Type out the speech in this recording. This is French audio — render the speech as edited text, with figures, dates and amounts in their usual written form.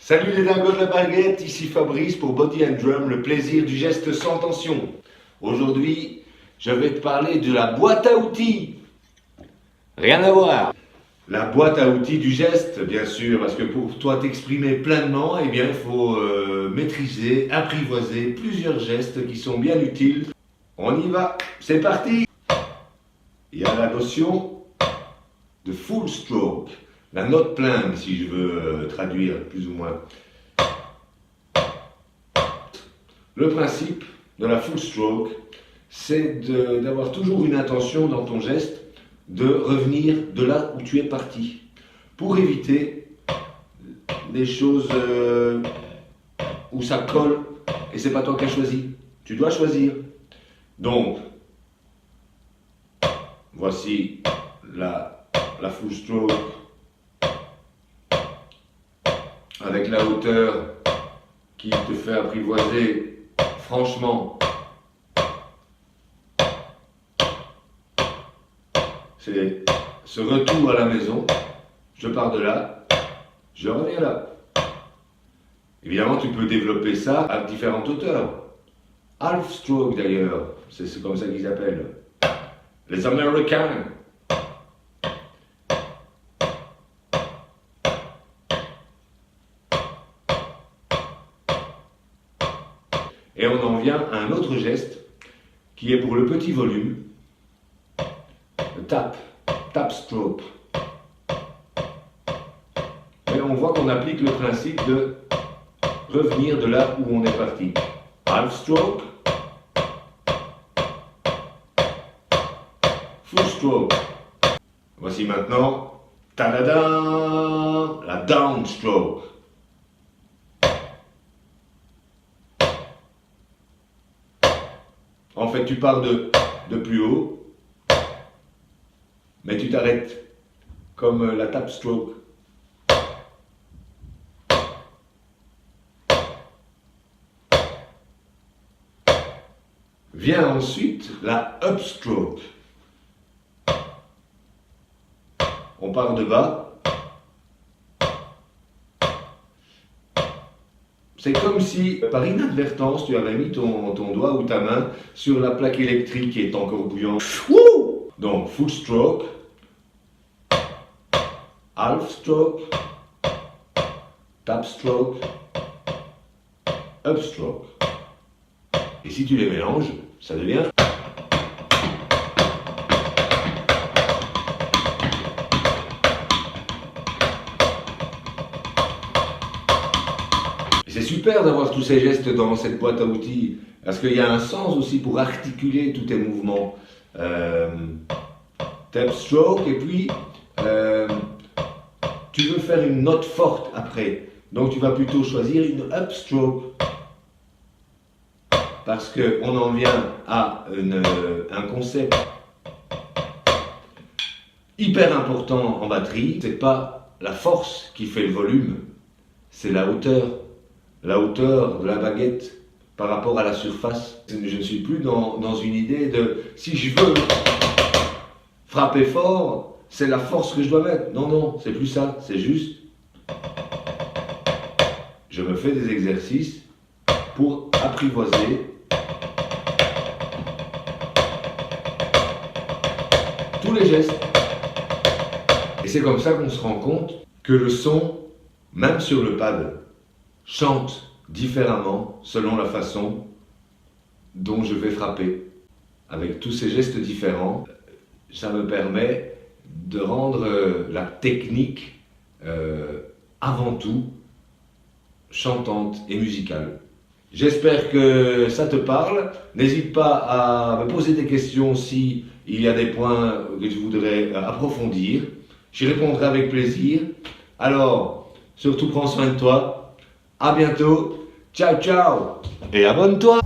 Salut les dingos de la baguette, ici Fabrice pour Body and Drum, le plaisir du geste sans tension. Aujourd'hui, je vais te parler de la boîte à outils. Rien à voir. La boîte à outils du geste, bien sûr, parce que pour toi t'exprimer pleinement, eh bien, il faut maîtriser, apprivoiser plusieurs gestes qui sont bien utiles. On y va, c'est parti. Il y a la notion de full stroke. La note pleine, si je veux traduire plus ou moins. Le principe de la full stroke, c'est d'avoir toujours une intention dans ton geste de revenir de là où tu es parti. Pour éviter des choses où ça colle et c'est pas toi qui as choisi. Tu dois choisir. Donc, voici la full stroke. Avec la hauteur qui te fait apprivoiser, franchement, c'est ce retour à la maison. Je pars de là, je reviens là. Évidemment, tu peux développer ça à différentes hauteurs. Half stroke d'ailleurs, c'est comme ça qu'ils appellent. Les Américains. Et on en vient à un autre geste qui est pour le petit volume, le tap stroke. Et on voit qu'on applique le principe de revenir de là où on est parti. Half stroke, full stroke. Voici maintenant, ta-da-da, la down stroke. En fait, tu pars de plus haut, mais tu t'arrêtes comme la tap stroke. Vient ensuite la up stroke. On part de bas. C'est comme si, par inadvertance, tu avais mis ton doigt ou ta main sur la plaque électrique qui est encore bouillante. Wouh! Donc, full stroke, half stroke, tap stroke, up stroke. Et si tu les mélanges, ça devient... C'est super d'avoir tous ces gestes dans cette boîte à outils, parce qu'il y a un sens aussi pour articuler tous tes mouvements. Tap stroke, et puis tu veux faire une note forte après, donc tu vas plutôt choisir une up stroke, parce qu'on en vient à un concept hyper important en batterie. C'est pas la force qui fait le volume, c'est la hauteur. La hauteur de la baguette par rapport à la surface. Je ne suis plus dans une idée de si je veux frapper fort, c'est la force que je dois mettre. Non, non, c'est plus ça, c'est juste. Je me fais des exercices pour apprivoiser tous les gestes. Et c'est comme ça qu'on se rend compte que le son, même sur le pad, chante différemment selon la façon dont je vais frapper. Avec tous ces gestes différents, ça me permet de rendre la technique avant tout chantante et musicale. J'espère que ça te parle. N'hésite pas à me poser des questions si il y a des points que tu voudrais approfondir. J'y répondrai avec plaisir. Alors, surtout prends soin de toi. À bientôt, ciao ciao et abonne-toi.